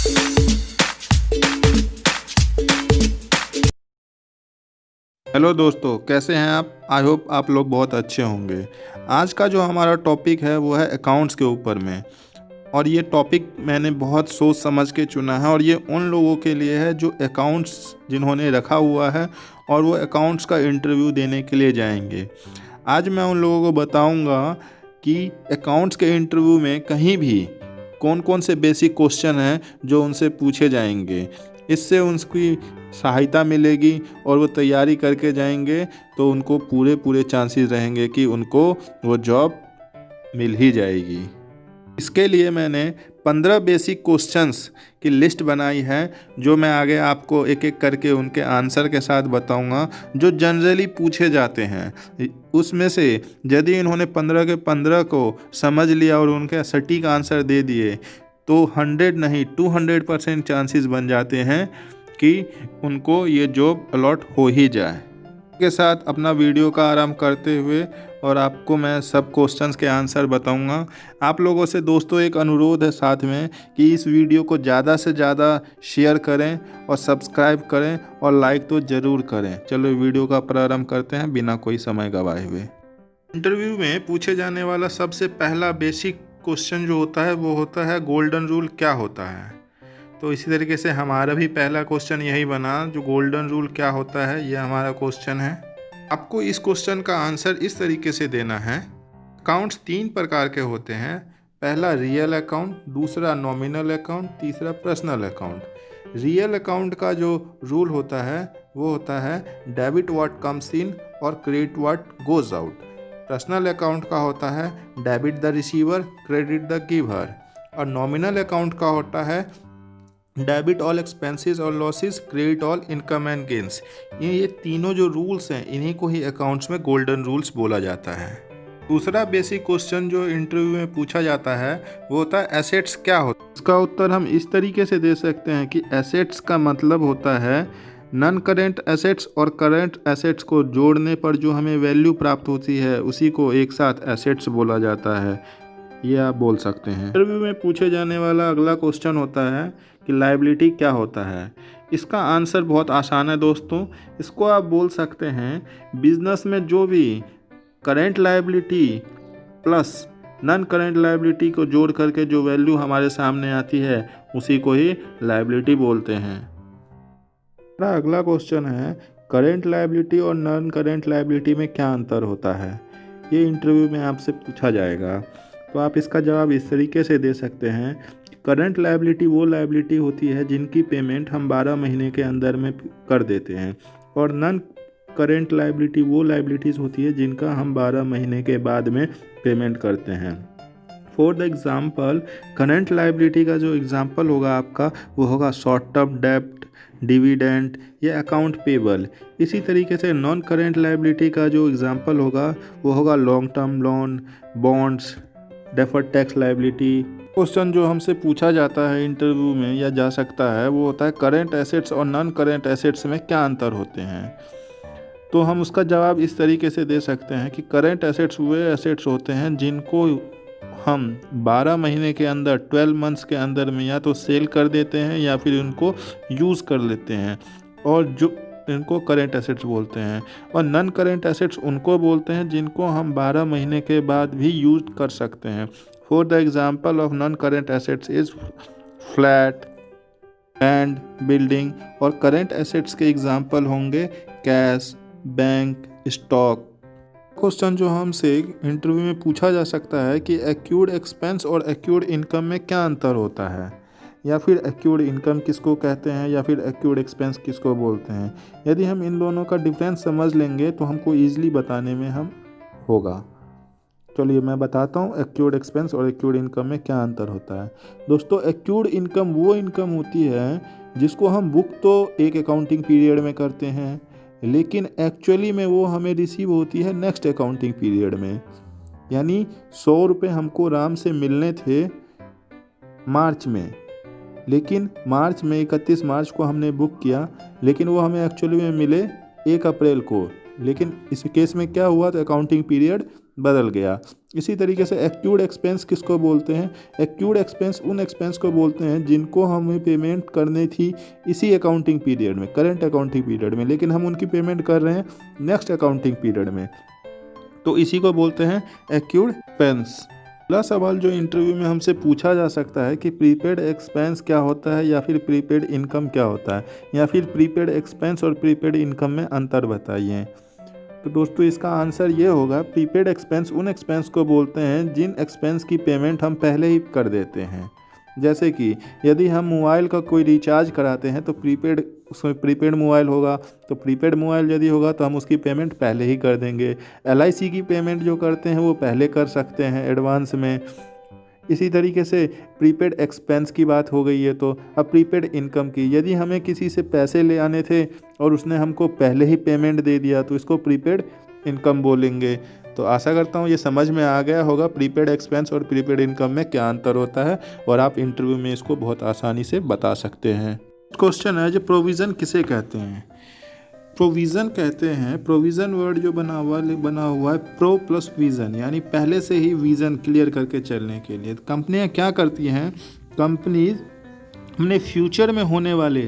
Hello दोस्तों, कैसे हैं आप? आई होप आप लोग बहुत अच्छे होंगे। आज का जो हमारा टॉपिक है वो है अकाउंट्स के ऊपर में। और ये टॉपिक मैंने बहुत सोच समझ के चुना है और ये उन लोगों के लिए है जो अकाउंट्स जिन्होंने रखा हुआ है और वो अकाउंट्स का इंटरव्यू देने के लिए जाएंगे। आज मैं उन लोगों को बताऊंगा कि अकाउंट्स के इंटरव्यू में कहीं भी कौन कौन से बेसिक क्वेश्चन हैं जो उनसे पूछे जाएंगे। इससे उनकी सहायता मिलेगी और वो तैयारी करके जाएंगे तो उनको पूरे चांसेस रहेंगे कि उनको वो जॉब मिल ही जाएगी। इसके लिए मैंने 15 बेसिक क्वेश्चंस की लिस्ट बनाई है जो मैं आगे आपको एक एक करके उनके आंसर के साथ बताऊंगा, जो जनरली पूछे जाते हैं। उसमें से यदि इन्होंने 15 के 15 को समझ लिया और उनके सटीक आंसर दे दिए तो 100 नहीं 200% चांसेस बन जाते हैं कि उनको ये जॉब अलॉट हो ही जाए। के साथ अपना वीडियो का आरंभ करते हुए और आपको मैं सब क्वेश्चंस के आंसर बताऊंगा। आप लोगों से दोस्तों एक अनुरोध है साथ में कि इस वीडियो को ज़्यादा से ज़्यादा शेयर करें और सब्सक्राइब करें और लाइक तो ज़रूर करें। चलो वीडियो का प्रारंभ करते हैं बिना कोई समय गवाए हुए। इंटरव्यू में पूछे जाने वाला सबसे पहला बेसिक क्वेश्चन जो होता है वो होता है गोल्डन रूल क्या होता है। तो इसी तरीके से हमारा भी पहला क्वेश्चन यही बना, जो गोल्डन रूल क्या होता है ये हमारा क्वेश्चन है। आपको इस क्वेश्चन का आंसर इस तरीके से देना है। अकाउंट्स 3 प्रकार के होते हैं। पहला रियल अकाउंट, दूसरा नॉमिनल अकाउंट, तीसरा पर्सनल अकाउंट। रियल अकाउंट का जो रूल होता है वो होता है डेबिट व्हाट कम्स इन और credit what goes out. Personal account का होता है debit the receiver, credit the giver. और नॉमिनल अकाउंट का होता है डेबिट ऑल एक्सपेंसेस और losses, credit all income and gains. ये तीनों जो रूल्स हैं इन्हीं को ही अकाउंट्स में गोल्डन रूल्स बोला जाता है। दूसरा बेसिक क्वेश्चन जो इंटरव्यू में पूछा जाता है वो होता है एसेट्स क्या होता है। इसका उत्तर हम इस तरीके से दे सकते हैं कि एसेट्स का मतलब होता है नॉन करेंट एसेट्स और करेंट एसेट्स को जोड़ने पर जो हमें वैल्यू प्राप्त होती है उसी को एक साथ एसेट्स बोला जाता है। ये आप बोल सकते हैं। इंटरव्यू में पूछे जाने वाला अगला क्वेश्चन होता है कि लायबिलिटी क्या होता है। इसका आंसर बहुत आसान है दोस्तों। इसको आप बोल सकते हैं बिजनेस में जो भी current liability plus non current liability को जोड़ करके जो वैल्यू हमारे सामने आती है उसी को ही लायबिलिटी बोलते हैं। अगला क्वेश्चन है करेंट लायबिलिटी और नॉन करेंट लायबिलिटी में क्या अंतर होता है। ये इंटरव्यू में आपसे पूछा जाएगा तो आप इसका जवाब इस तरीके से दे सकते हैं। करंट लायबिलिटी वो लायबिलिटी होती है जिनकी पेमेंट हम 12 महीने के अंदर में कर देते हैं और नॉन करेंट लायबिलिटी वो लायबिलिटीज़ होती है जिनका हम 12 महीने के बाद में पेमेंट करते हैं। For the example current liability का जो एग्जांपल होगा आपका वो होगा शॉर्ट टर्म डेब्ट, डिविडेंड या अकाउंट पेबल। इसी तरीके से नॉन करेंट लायबिलिटी का जो एग्जांपल होगा वो होगा long term loan, bonds, deferred tax liability. Question जो हमसे पूछा जाता है इंटरव्यू में या जा सकता है वो होता है करेंट एसेट्स और नॉन करेंट एसेट्स में क्या अंतर होते हैं। तो हम उसका जवाब इस तरीके से दे सकते हैं कि करेंट एसेट्स वे एसेट्स होते हैं जिनको हम 12 महीने के अंदर 12 मंथ्स के अंदर में या तो सेल कर देते हैं या फिर उनको यूज़ कर लेते हैं और जो इनको करेंट एसेट्स बोलते हैं। और नॉन करेंट एसेट्स उनको बोलते हैं जिनको हम 12 महीने के बाद भी यूज कर सकते हैं। For the example of non current assets is flat, land, building. और करेंट एसेट्स के एग्जांपल होंगे कैश, बैंक, स्टॉक। क्वेश्चन जो हमसे इंटरव्यू में पूछा जा सकता है कि एक्यूर्ड एक्सपेंस और एक्यूर्ड इनकम में क्या अंतर होता है, या फिर एक्यूर्ड इनकम किसको कहते हैं या फिर एक्यूर्ड एक्सपेंस किसको बोलते हैं। यदि हम इन दोनों का डिफरेंस समझ लेंगे तो हमको ईजिली बताने में हम होगा। चलिए मैं बताता हूँ एक्यूर्ड एक्सपेंस और एक्यूर्ड इनकम में क्या अंतर होता है। दोस्तों एक्यूर्ड इनकम वो इनकम होती है जिसको हम बुक तो एक अकाउंटिंग पीरियड में करते हैं लेकिन एक्चुअली में वो हमें रिसीव होती है नेक्स्ट अकाउंटिंग पीरियड में। यानी 100 रुपये हमको राम से मिलने थे मार्च में, लेकिन मार्च में 31 मार्च को हमने बुक किया लेकिन वो हमें एक्चुअली में मिले 1 अप्रैल को। लेकिन इस केस में क्या हुआ तो अकाउंटिंग पीरियड बदल गया। इसी तरीके से एक्यूड एक्सपेंस किसको बोलते हैं? एक्यूड एक्सपेंस उन एक्सपेंस को बोलते हैं जिनको हमें पेमेंट करनी थी इसी अकाउंटिंग पीरियड में, करंट अकाउंटिंग पीरियड में, लेकिन हम उनकी पेमेंट कर रहे हैं नेक्स्ट अकाउंटिंग पीरियड में, तो इसी को बोलते हैं एक्यूड एक्सपेंस। अगला सवाल जो इंटरव्यू में हमसे पूछा जा सकता है कि प्रीपेड एक्सपेंस क्या होता है, या फिर प्रीपेड इनकम क्या होता है, या फिर प्रीपेड एक्सपेंस और प्रीपेड इनकम में अंतर बताइए। तो दोस्तों इसका आंसर ये होगा, प्रीपेड एक्सपेंस उन एक्सपेंस को बोलते हैं जिन एक्सपेंस की पेमेंट हम पहले ही कर देते हैं। जैसे कि यदि हम मोबाइल का कोई रिचार्ज कराते हैं तो प्रीपेड, उसमें प्रीपेड मोबाइल होगा, तो प्रीपेड मोबाइल यदि होगा तो हम उसकी पेमेंट पहले ही कर देंगे। LIC की पेमेंट जो करते हैं वो पहले कर सकते हैं एडवांस में। इसी तरीके से प्रीपेड एक्सपेंस की बात हो गई है, तो अब प्रीपेड इनकम की, यदि हमें किसी से पैसे ले आने थे और उसने हमको पहले ही पेमेंट दे दिया तो इसको प्रीपेड इनकम बोलेंगे। तो आशा करता हूँ ये समझ में आ गया होगा प्रीपेड एक्सपेंस और प्रीपेड इनकम में क्या अंतर होता है, और आप इंटरव्यू में इसको बहुत आसानी से बता सकते हैं। क्वेश्चन है जो प्रोविज़न किसे कहते हैं? प्रोविज़न कहते हैं, प्रोविज़न वर्ड जो बना हुआ है प्रो प्लस विज़न, यानी पहले से ही विज़न क्लियर करके चलने के लिए। कंपनियां क्या करती हैं, कंपनीज अपने फ्यूचर में होने वाले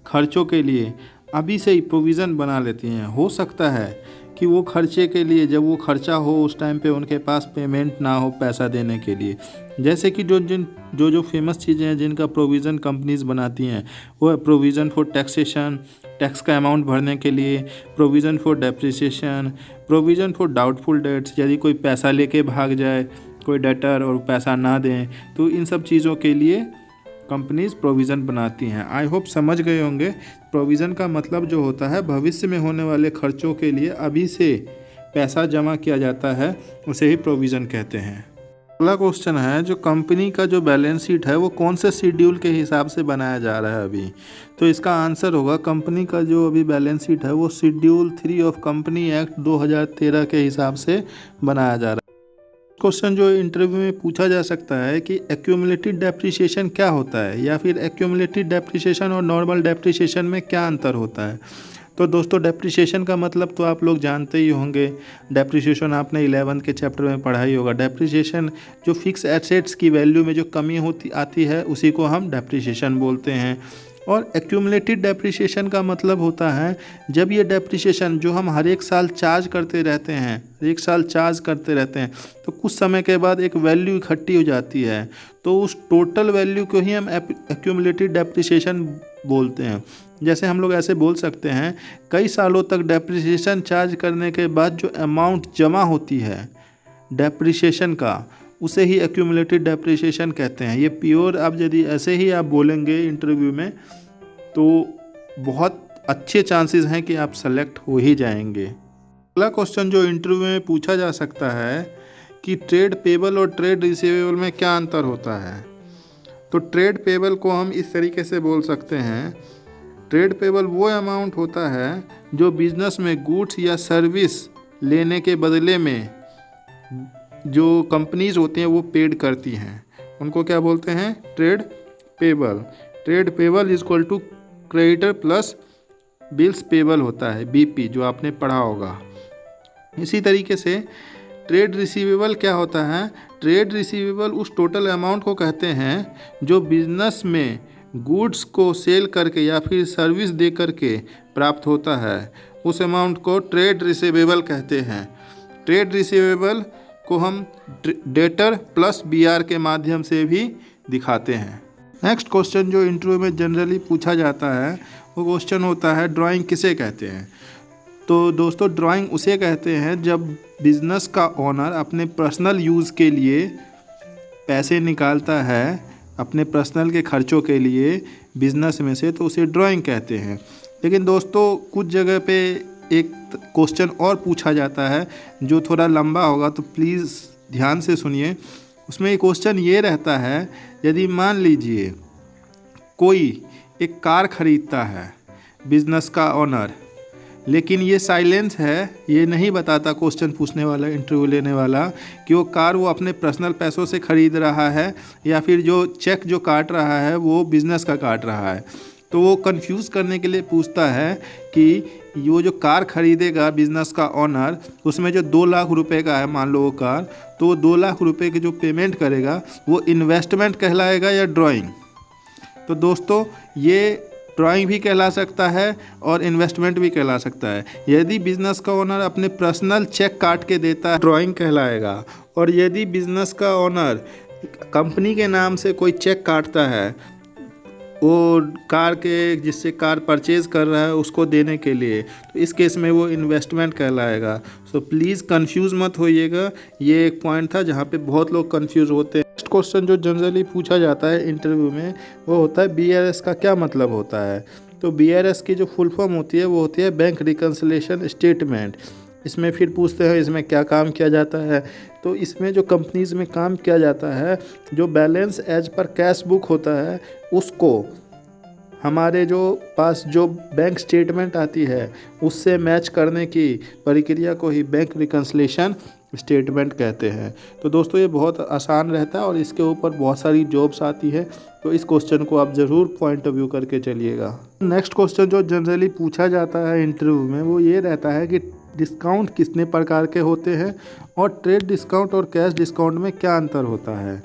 खर्चों के लिए अभी से ही प्रोविज़न बना लेती हैं। हो सकता है कि वो खर्चे के लिए जब वो खर्चा हो उस टाइम पे उनके पास पेमेंट ना हो पैसा देने के लिए। जैसे कि जो फेमस चीज़ें हैं जिनका प्रोविज़न कंपनीज बनाती हैं, वो है प्रोविज़न फॉर टैक्सेशन, टैक्स का अमाउंट भरने के लिए, provision for depreciation, provision for doubtful debts, यदि कोई पैसा लेके भाग जाए, कोई डेटर और पैसा ना दें, तो इन सब चीज़ों के लिए कंपनीज प्रोविज़न बनाती हैं। आई होप समझ गए होंगे। प्रोविज़न का मतलब जो होता है भविष्य में होने वाले खर्चों के लिए अभी से पैसा जमा किया जाता है, उसे ही प्रोविज़न कहते हैं। अगला क्वेश्चन है जो कंपनी का जो बैलेंस शीट है वो कौन से शेड्यूल के हिसाब से बनाया जा रहा है अभी? तो इसका आंसर होगा, कंपनी का जो अभी बैलेंस शीट है वो शेड्यूल 3 ऑफ कंपनी एक्ट 2013 के हिसाब से बनाया जा रहा है। क्वेश्चन जो इंटरव्यू में पूछा जा सकता है कि एक्यूमुलेटेड डेप्रिसिएशन क्या होता है, या फिर एक्यूमुलेटेड डेप्रिसिएशन और नॉर्मल डेप्रिसिएशन में क्या अंतर होता है? तो दोस्तों डेप्रिसिएशन का मतलब तो आप लोग जानते ही होंगे, डेप्रिसिएशन आपने 11th के चैप्टर में पढ़ा ही होगा। डेप्रिसिएशन जो फिक्स एसेट्स की वैल्यू में जो कमी आती है उसी को हम डेप्रिसिएशन बोलते हैं। और एक्यूमुलेटेड डेप्रिसिएशन का मतलब होता है जब ये डेप्रिसिएशन जो हम हर एक साल चार्ज करते रहते हैं, तो कुछ समय के बाद एक वैल्यू इकट्ठी हो जाती है, तो उस टोटल वैल्यू को ही हम एक्यूमुलेटेड डेप्रिसिएशन बोलते हैं। जैसे हम लोग ऐसे बोल सकते हैं, कई सालों तक डेप्रिसिएशन चार्ज करने के बाद जो अमाउंट जमा होती है डेप्रिसिएशन का, उसे ही एक्यूमुलेटेड डेप्रिसिएशन कहते हैं। ये प्योर अब यदि ऐसे ही आप बोलेंगे इंटरव्यू में तो बहुत अच्छे चांसेस हैं कि आप सेलेक्ट हो ही जाएंगे। अगला क्वेश्चन जो इंटरव्यू में पूछा जा सकता है कि ट्रेड पेबल और ट्रेड रिसीवेबल में क्या अंतर होता है? तो ट्रेड पेबल को हम इस तरीके से बोल सकते हैं, ट्रेड पेबल वो अमाउंट होता है जो बिजनेस में गुड्स या सर्विस लेने के बदले में जो कंपनीज होती हैं वो पेड करती हैं, उनको क्या बोलते हैं? Trade payable. Trade payable is equal to creditor plus bills payable होता है, BP, जो आपने पढ़ा होगा। इसी तरीके से ट्रेड रिसीवेबल क्या होता है? ट्रेड रिसीवेबल उस टोटल अमाउंट को कहते हैं जो बिजनेस में गुड्स को सेल करके या फिर सर्विस दे करके प्राप्त होता है, उस अमाउंट को ट्रेड रिसीवेबल कहते हैं। ट्रेड रिसीवेबल को हम डेटर प्लस BR के माध्यम से भी दिखाते हैं। नेक्स्ट क्वेश्चन जो इंटरव्यू में जनरली पूछा जाता है वो क्वेश्चन होता है ड्राइंग किसे कहते हैं? तो दोस्तों ड्राइंग उसे कहते हैं जब बिजनेस का ओनर अपने पर्सनल यूज़ के लिए पैसे निकालता है अपने पर्सनल के खर्चों के लिए बिजनेस में से, तो उसे ड्राइंग कहते हैं। लेकिन दोस्तों कुछ जगह पे एक क्वेश्चन और पूछा जाता है जो थोड़ा लंबा होगा, तो प्लीज़ ध्यान से सुनिए। उसमें एक क्वेश्चन ये रहता है, यदि मान लीजिए कोई एक कार खरीदता है बिजनेस का ओनर, लेकिन ये साइलेंस है, ये नहीं बताता क्वेश्चन पूछने वाला, इंटरव्यू लेने वाला, कि वो कार वो अपने पर्सनल पैसों से ख़रीद रहा है या फिर जो चेक जो काट रहा है वो बिज़नेस का काट रहा है। तो वो कंफ्यूज करने के लिए पूछता है कि वो जो कार खरीदेगा बिजनेस का ऑनर, उसमें जो 2 लाख रुपए का है मान लो वो कार, तो वो 2 लाख रुपए की जो पेमेंट करेगा वो इन्वेस्टमेंट कहलाएगा या ड्राइंग। तो दोस्तों ये ड्राइंग भी कहला सकता है और इन्वेस्टमेंट भी कहला सकता है। यदि बिजनेस का ओनर अपने पर्सनल चेक काट के देता है ड्राइंग कहलाएगा, और यदि बिजनेस का ओनर कंपनी के नाम से कोई चेक काटता है वो कार के जिससे कार परचेज़ कर रहा है उसको देने के लिए, तो इस केस में वो इन्वेस्टमेंट कहलाएगा। सो प्लीज़ कंफ्यूज मत होइएगा, ये एक पॉइंट था जहाँ पे बहुत लोग कंफ्यूज होते हैं। नेक्स्ट क्वेश्चन जो जनरली पूछा जाता है इंटरव्यू में वो होता है BRS का क्या मतलब होता है। तो BRS की जो फुल फॉर्म होती है वो होती है बैंक रिकन्सिलिएशन स्टेटमेंट। इसमें फिर पूछते हैं इसमें क्या काम किया जाता है। तो इसमें जो कंपनीज़ में काम किया जाता है, जो balance as per cash book होता है उसको हमारे जो पास जो बैंक स्टेटमेंट आती है उससे मैच करने की प्रक्रिया को ही बैंक रिकन्सिलिएशन स्टेटमेंट कहते हैं। तो दोस्तों ये बहुत आसान रहता है और इसके ऊपर बहुत सारी जॉब्स आती है, तो इस क्वेश्चन को आप ज़रूर पॉइंट ऑफ व्यू करके चलिएगा। नेक्स्ट क्वेश्चन जो जनरली पूछा जाता है इंटरव्यू में वो ये रहता है कि डिस्काउंट कितने प्रकार के होते हैं और ट्रेड डिस्काउंट और कैश डिस्काउंट में क्या अंतर होता है।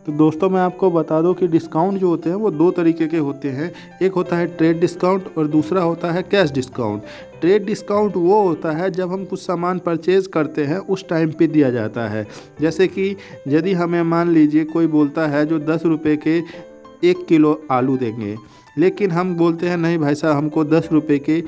तो दोस्तों मैं आपको बता दूं कि डिस्काउंट जो होते हैं वो 2 तरीके के होते हैं। एक होता है ट्रेड डिस्काउंट और दूसरा होता है कैश डिस्काउंट। ट्रेड डिस्काउंट वो होता है जब हम कुछ सामान परचेज़ करते हैं उस टाइम पे दिया जाता है। जैसे कि यदि हमें मान लीजिए कोई बोलता है जो 10 रुपये के 1 किलो आलू देंगे, लेकिन हम बोलते हैं नहीं भाई साहब हमको 10 रुपये के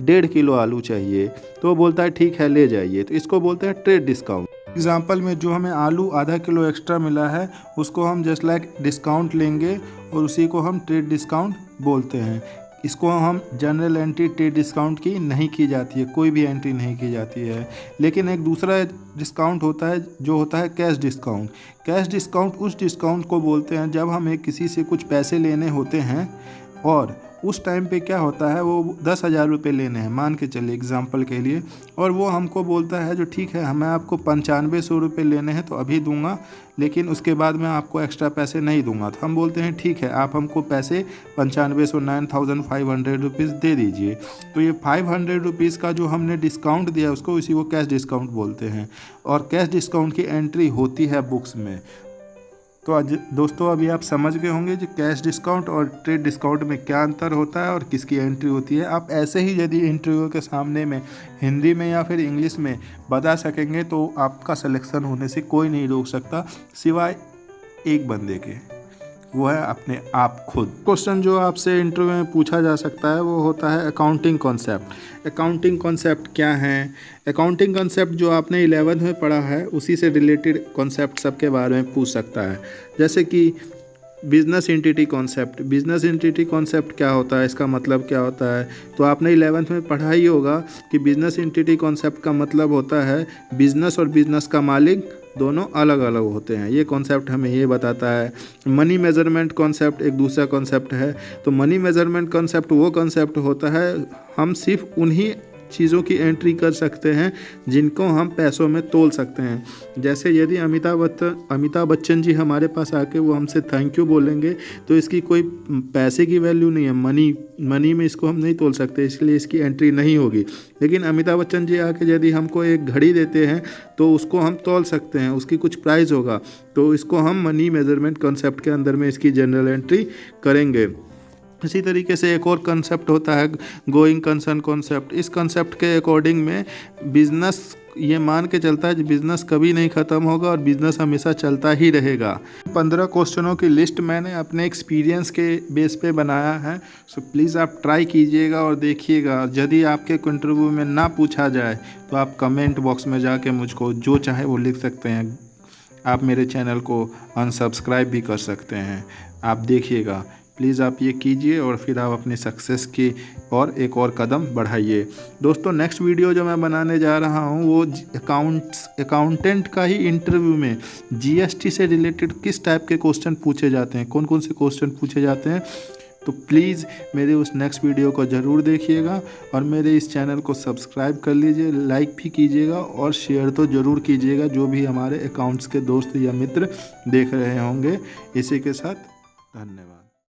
1.5 किलो आलू चाहिए, तो वो बोलता है ठीक है ले जाइए, तो इसको बोलते हैं ट्रेड डिस्काउंट। एग्जाम्पल में जो हमें आलू आधा किलो एक्स्ट्रा मिला है उसको हम जस्ट लाइक डिस्काउंट लेंगे और उसी को हम ट्रेड डिस्काउंट बोलते हैं। इसको हम जनरल एंट्री ट्रेड डिस्काउंट की नहीं की जाती है, कोई भी एंट्री नहीं की जाती है। लेकिन एक दूसरा डिस्काउंट होता है जो होता है कैश डिस्काउंट। कैश डिस्काउंट उस डिस्काउंट को बोलते हैं जब हमें किसी से कुछ पैसे लेने होते हैं और उस टाइम पे क्या होता है वो 10,000 रुपये लेने हैं मान के चलिए एग्जांपल के लिए, और वो हमको बोलता है जो ठीक है हमें आपको 9500 रुपये लेने हैं तो अभी दूंगा, लेकिन उसके बाद मैं आपको एक्स्ट्रा पैसे नहीं दूंगा। तो हम बोलते हैं ठीक है आप हमको पैसे 9500 9,500 रुपीज़ दे दीजिए। तो ये 500 रुपीज़ का जो हमने डिस्काउंट दिया उसको इसी को कैश डिस्काउंट बोलते हैं, और कैश डिस्काउंट की एंट्री होती है बुक्स में। तो आज दोस्तों अभी आप समझ गए होंगे कि कैश डिस्काउंट और ट्रेड डिस्काउंट में क्या अंतर होता है और किसकी एंट्री होती है। आप ऐसे ही यदि इंटरव्यू के सामने में हिंदी में या फिर इंग्लिश में बता सकेंगे तो आपका सिलेक्शन होने से कोई नहीं रोक सकता सिवाय एक बंदे के, वो है अपने आप खुद। क्वेश्चन जो आपसे इंटरव्यू में पूछा जा सकता है वो होता है अकाउंटिंग कॉन्सेप्ट। अकाउंटिंग कॉन्सेप्ट क्या है? अकाउंटिंग कॉन्सेप्ट जो आपने 11th में पढ़ा है उसी से रिलेटेड कॉन्सेप्ट सबके बारे में पूछ सकता है। जैसे कि business entity concept. Business entity concept क्या होता है, इसका मतलब क्या होता है? तो आपने 11th में पढ़ा ही होगा कि बिजनेस एंटिटी कॉन्सेप्ट का मतलब होता है बिजनेस और बिजनेस का मालिक दोनों अलग अलग होते हैं। ये कॉन्सेप्ट हमें ये बताता है। मनी मेजरमेंट कॉन्सेप्ट एक दूसरा कॉन्सेप्ट है। तो मनी मेजरमेंट कॉन्सेप्ट वो कॉन्सेप्ट होता है हम सिर्फ उन्हीं चीज़ों की एंट्री कर सकते हैं जिनको हम पैसों में तोल सकते हैं। जैसे यदि अमिताभ बच्चन जी हमारे पास आके वो हमसे थैंक यू बोलेंगे तो इसकी कोई पैसे की वैल्यू नहीं है, मनी में इसको हम नहीं तोल सकते, इसलिए इसकी एंट्री नहीं होगी। लेकिन अमिताभ बच्चन जी आके यदि हमको एक घड़ी देते हैं तो उसको हम तोल सकते हैं, उसकी कुछ प्राइस होगा, तो इसको हम मनी मेजरमेंट कॉन्सेप्ट के अंदर में इसकी जनरल एंट्री करेंगे। इसी तरीके से एक और कंसेप्ट होता है गोइंग कंसर्न कॉन्सेप्ट। इस कंसेप्ट के अकॉर्डिंग में बिजनेस ये मान के चलता है कि बिज़नेस कभी नहीं ख़त्म होगा और बिज़नेस हमेशा चलता ही रहेगा। 15 क्वेश्चनों की लिस्ट मैंने अपने एक्सपीरियंस के बेस पे बनाया है, सो प्लीज़ आप ट्राई कीजिएगा और देखिएगा। यदि आपके इंटरव्यू में ना पूछा जाए तो आप कमेंट बॉक्स में जाके मुझको जो चाहे वो लिख सकते हैं। आप मेरे चैनल को अनसब्सक्राइब भी कर सकते हैं। आप देखिएगा, प्लीज़ आप ये कीजिए और फिर आप अपनी सक्सेस की और एक और कदम बढ़ाइए। दोस्तों नेक्स्ट वीडियो जो मैं बनाने जा रहा हूँ वो अकाउंटेंट का ही इंटरव्यू में जीएसटी से रिलेटेड किस टाइप के क्वेश्चन पूछे जाते हैं, कौन कौन से क्वेश्चन पूछे जाते हैं। तो प्लीज़ मेरे उस नेक्स्ट वीडियो को ज़रूर देखिएगा और मेरे इस चैनल को सब्सक्राइब कर लीजिए, लाइक भी कीजिएगा और शेयर तो ज़रूर कीजिएगा जो भी हमारे अकाउंट्स के दोस्त या मित्र देख रहे होंगे। इसी के साथ धन्यवाद।